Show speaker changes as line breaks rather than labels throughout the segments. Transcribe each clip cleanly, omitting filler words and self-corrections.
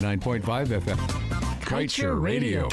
9.5 FM. Kaieteur Radio.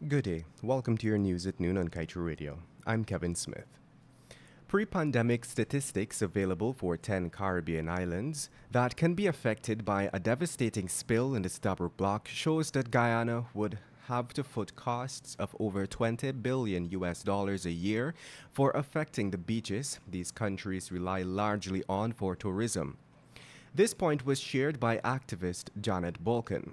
Good day. Welcome to your news at noon on Kaieteur Radio. I'm Kevin Smith. Pre-pandemic statistics available for 10 Caribbean islands that can be affected by a devastating spill in the Stabroek Block shows that Guyana would have to foot costs of over $20 billion a year for affecting the beaches these countries rely largely on for tourism. This point was shared by activist Janet Bolkin.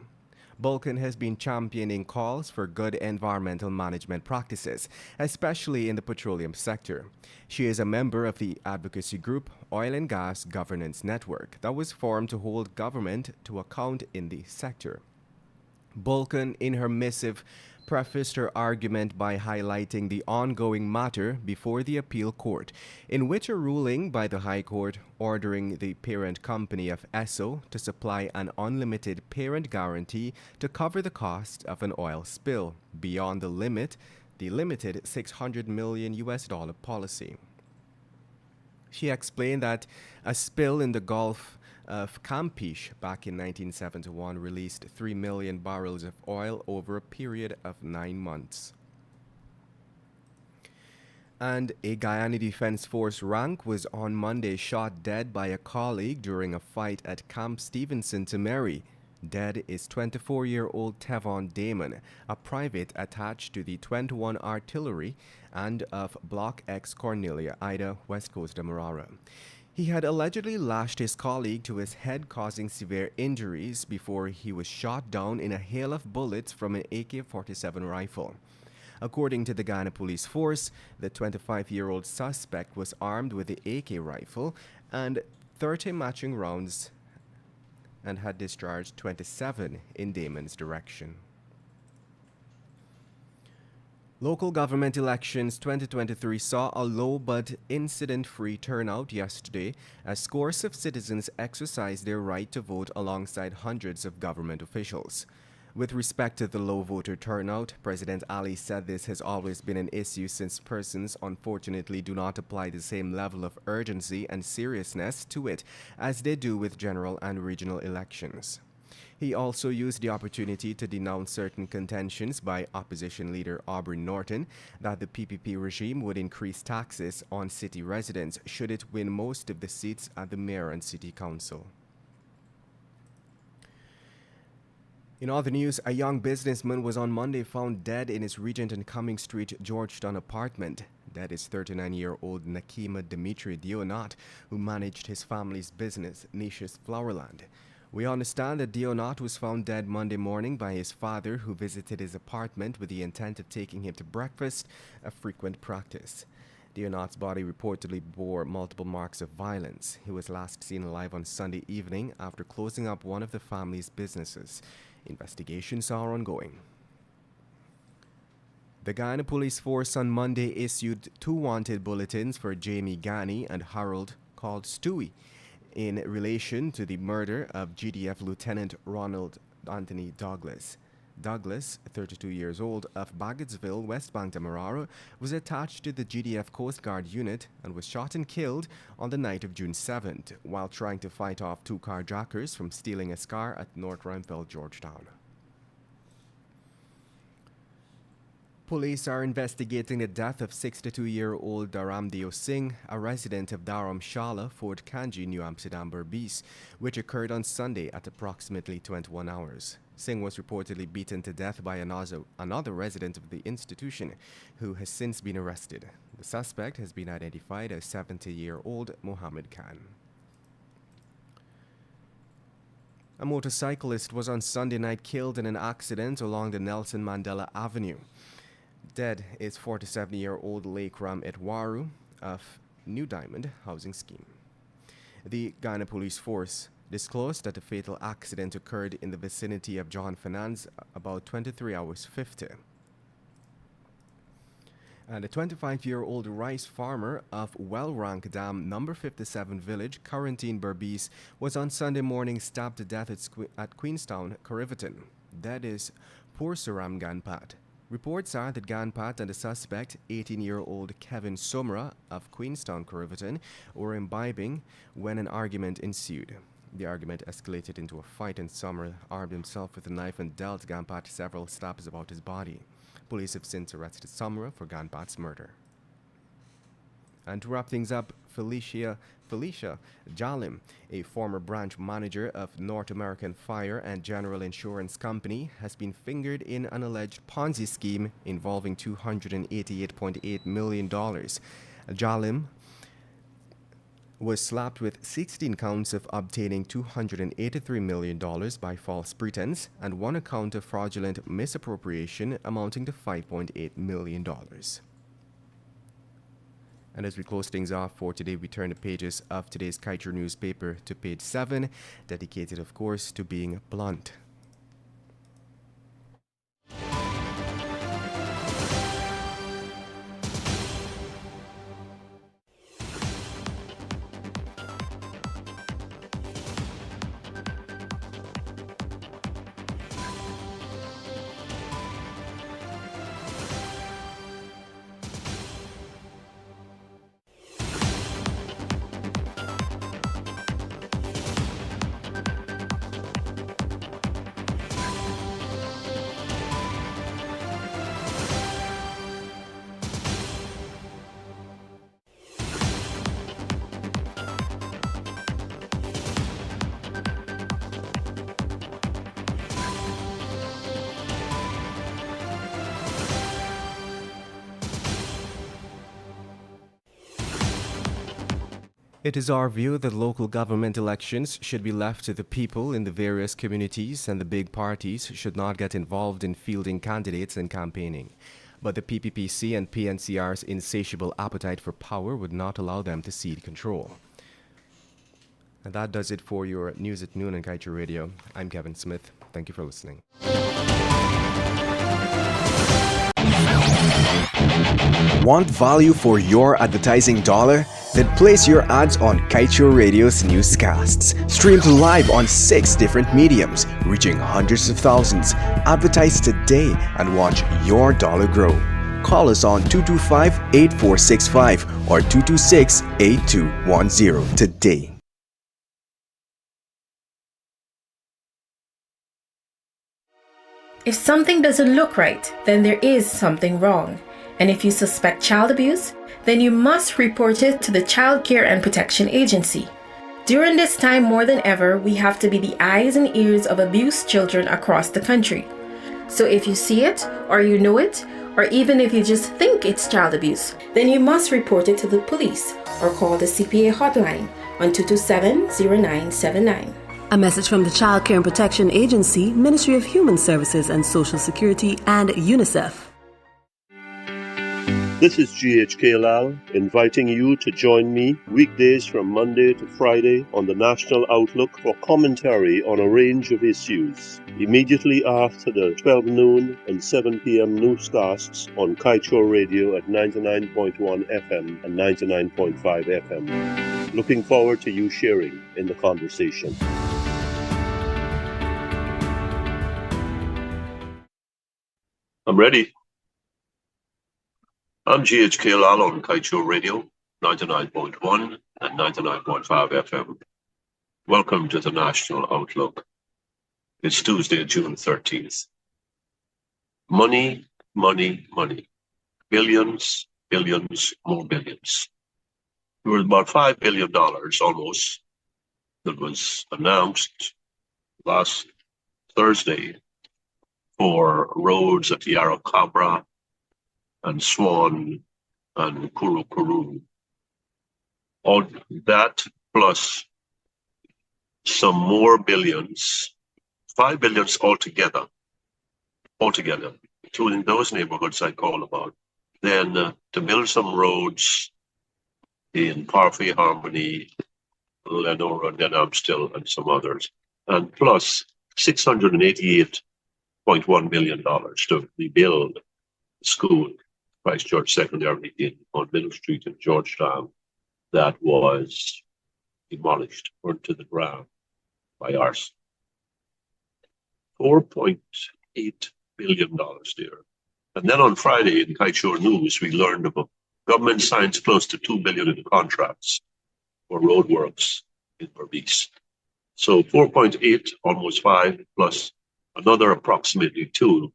Bolkin has been championing calls for good environmental management practices, especially in the petroleum sector. She is a member of the advocacy group Oil and Gas Governance Network that was formed to hold government to account in the sector. Bolkin, in her missive, prefaced her argument by highlighting the ongoing matter before the appeal court, in which a ruling by the High Court ordering the parent company of Esso to supply an unlimited parent guarantee to cover the cost of an oil spill beyond the limited $600 million policy. She explained that a spill in the Gulf of Campeche back in 1971 released 3 million barrels of oil over a period of 9 months. And a Guyana Defense Force rank was on Monday shot dead by a colleague during a fight at Camp Stevenson, Temeri. Dead is 24-year-old Tevon Damon, a private attached to the 21 Artillery and of Block X Cornelia, Ida, West Coast Demerara. He had allegedly lashed his colleague to his head, causing severe injuries before he was shot down in a hail of bullets from an AK-47 rifle. According to the Guyana Police Force, the 25-year-old suspect was armed with the AK rifle and 30 matching rounds and had discharged 27 in Damon's direction. Local government elections 2023 saw a low but incident-free turnout yesterday as scores of citizens exercised their right to vote alongside hundreds of government officials. With respect to the low voter turnout, President Ali said this has always been an issue since persons unfortunately do not apply the same level of urgency and seriousness to it as they do with general and regional elections. He also used the opportunity to denounce certain contentions by opposition leader Aubrey Norton that the PPP regime would increase taxes on city residents should it win most of the seats at the mayor and city council. In other news, a young businessman was on Monday found dead in his Regent and Cumming Street, Georgetown apartment. Dead is 39-year-old Nakima Dimitri Dionat, who managed his family's business, Nisha's Flowerland. We understand that Dionat was found dead Monday morning by his father, who visited his apartment with the intent of taking him to breakfast, a frequent practice. Dionat's body reportedly bore multiple marks of violence. He was last seen alive on Sunday evening after closing up one of the family's businesses. Investigations are ongoing. The Guyana Police Force on Monday issued 2 wanted bulletins for Jamie Gani and Harold called Stewie in relation to the murder of GDF Lieutenant Ronald Anthony Douglas. Douglas, 32 years old, of Baggotsville, West Bank, Demerara, was attached to the GDF Coast Guard unit and was shot and killed on the night of June 7th while trying to fight off 2 carjackers from stealing a car at North Rempel, Georgetown. Police are investigating the death of 62-year-old Dharamdeo Singh, a resident of Dharamshala, Fort Kanji, New Amsterdam, Berbice, which occurred on Sunday at approximately 21 hours. Singh was reportedly beaten to death by another resident of the institution, who has since been arrested. The suspect has been identified as 70-year-old Mohammed Khan. A motorcyclist was on Sunday night killed in an accident along the Nelson Mandela Avenue. Dead is 47-year-old Lakram Etwaru of New Diamond Housing Scheme. The Guyana Police Force disclosed that the fatal accident occurred in the vicinity of John Finance about 23 hours 50. And a 25-year-old rice farmer of Wellrank Dam number 57 village, Quarantine Berbice, was on Sunday morning stabbed to death at Queenstown, Corriverton. That is Pursuram Ganpat. Reports are that Ganpat and the suspect, 18-year-old Kevin Sumra of Queenstown, Corriverton, were imbibing when an argument ensued. The argument escalated into a fight and Sumra armed himself with a knife and dealt Ganpat several stabs about his body. Police have since arrested Sumra for Ganpat's murder. And to wrap things up, Felicia Jalim, a former branch manager of North American Fire and General Insurance Company, has been fingered in an alleged Ponzi scheme involving $288.8 million. Jalim was slapped with 16 counts of obtaining $283 million by false pretense and one account of fraudulent misappropriation amounting to $5.8 million. And as we close things off for today, we turn the pages of today's Kaieteur newspaper to page 7, dedicated, of course, to being blunt. It is our view that local government elections should be left to the people in the various communities and the big parties should not get involved in fielding candidates and campaigning. But the PPPC and PNCR's insatiable appetite for power would not allow them to cede control. And that does it for your News at Noon on Kaieteur Radio. I'm Kevin Smith. Thank you for listening.
Want value for your advertising dollar? Then place your ads on Kaieteur Radio's Newscasts. Streamed live on 6 different mediums, reaching hundreds of thousands. Advertise today and watch your dollar grow. Call us on 225-8465 or 226-8210 today.
If something doesn't look right, then there is something wrong. And if you suspect child abuse, then you must report it to the Child Care and Protection Agency. During this time more than ever, we have to be the eyes and ears of abused children across the country. So if you see it, or you know it, or even if you just think it's child abuse, then you must report it to the police or call the CPA hotline on 227-0979.
A message from the Child Care and Protection Agency, Ministry of Human Services and Social Security, and UNICEF.
This is GHK Lal inviting you to join me weekdays from Monday to Friday on the National Outlook for commentary on a range of issues. Immediately after the 12 noon and 7 p.m. newscasts on Kaieteur Radio at 99.1 FM and 99.5 FM. Looking forward to you sharing in the conversation. I'm ready. I'm GHK Lal on Kaieteur Radio, 99.1 and 99.5 FM. Welcome to the National Outlook. It's Tuesday, June 13th. Money, money, money. Billions, billions, more billions. There was about $5 billion almost that was announced last Thursday for roads at Yarra Cabra and Swan and Kuru Kuru. All that plus some more billions, 5 billions altogether, including those neighborhoods I call about. Then to build some roads in Parfait, Harmony, Lenora, Denham-Still, and some others. And plus $688.1 million to rebuild the school Christchurch Secondary on Middle Street in Georgetown that was demolished, burned to the ground by arson. $4.8 billion there. And then on Friday in Kaieteur News, we learned about government signs close to $2 billion in contracts for roadworks in Berbice. So 4.8, almost 5, plus another approximately 2.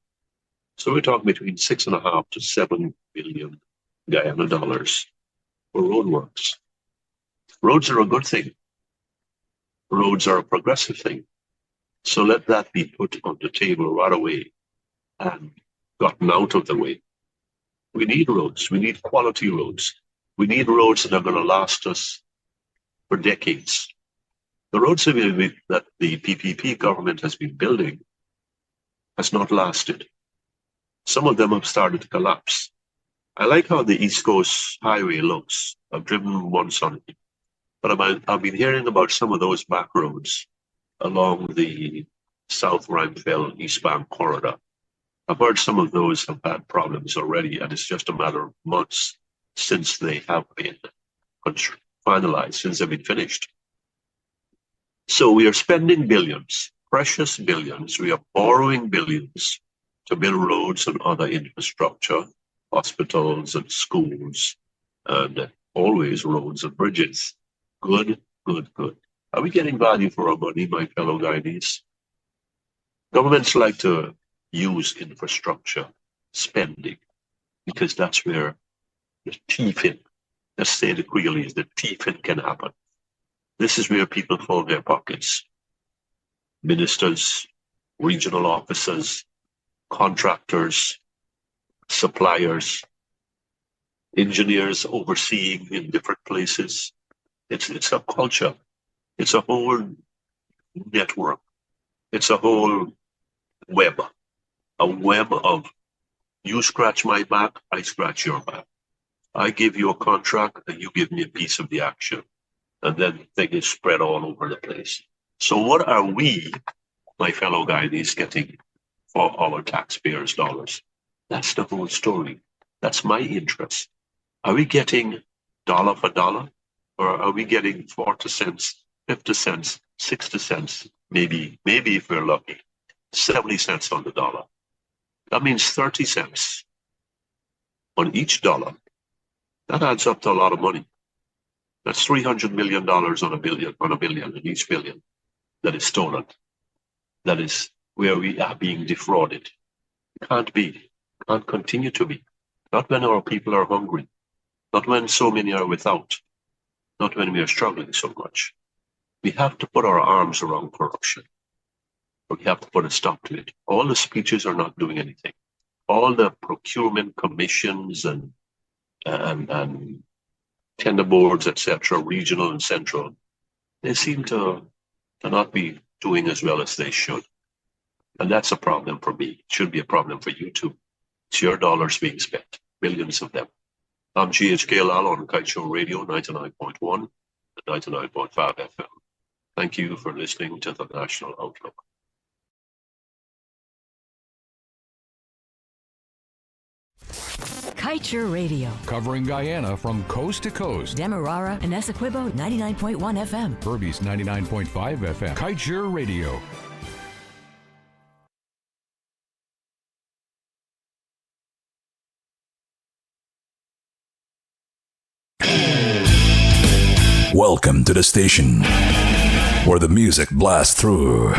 So we're talking between 6.5 to 7 billion Guyana dollars for roadworks. Roads are a good thing. Roads are a progressive thing. So let that be put on the table right away and gotten out of the way. We need roads. We need quality roads. We need roads that are going to last us for decades. The roads that the PPP government has been building has not lasted. Some of them have started to collapse. I like how the East Coast Highway looks. I've driven once on it. But I've been hearing about some of those back roads along the South Rheinfeld Eastbound corridor. I've heard some of those have had problems already, and it's just a matter of months since they have been finalized, since they've been finished. So we are spending billions, precious billions. We are borrowing billions to build roads and other infrastructure, hospitals and schools, and always roads and bridges. Good, good, good. Are we getting value for our money, my fellow Guyanese? Governments like to use infrastructure spending because that's where the thieving, let's say it really is, the thieving can happen. This is where people fold their pockets. Ministers, regional officers, contractors, suppliers, engineers overseeing in different places. It's a culture. It's a whole network. It's a whole web. A web of you scratch my back, I scratch your back. I give you a contract and you give me a piece of the action. And then the thing is spread all over the place. So what are we, my fellow Guyanese, getting for our taxpayers' dollars? That's the whole story. That's my interest. Are we getting dollar for dollar? Or are we getting 40 cents, 50 cents, 60 cents, maybe if we're lucky, 70 cents on the dollar? That means 30 cents on each dollar. That adds up to a lot of money. That's $300 million on a billion, in each billion that is stolen. That is where we are being defrauded. Can't be, can't continue to be. Not when our people are hungry. Not when so many are without. Not when we are struggling so much. We have to put our arms around corruption. We have to put a stop to it. All the speeches are not doing anything. All the procurement commissions and tender boards, etc., regional and central, they seem to not be doing as well as they should. And that's a problem for me. It should be a problem for you too. It's your dollars being spent, billions of them. I'm GHK Lal on Kaieteur Radio 99.1 and 99.5 FM. Thank you for listening to the National Outlook.
Kaieteur Radio.
Covering Guyana from coast to coast.
Demerara and Essequibo 99.1 FM.
Berbice 99.5 FM. Kaieteur Radio.
Welcome to the station where the music blasts through.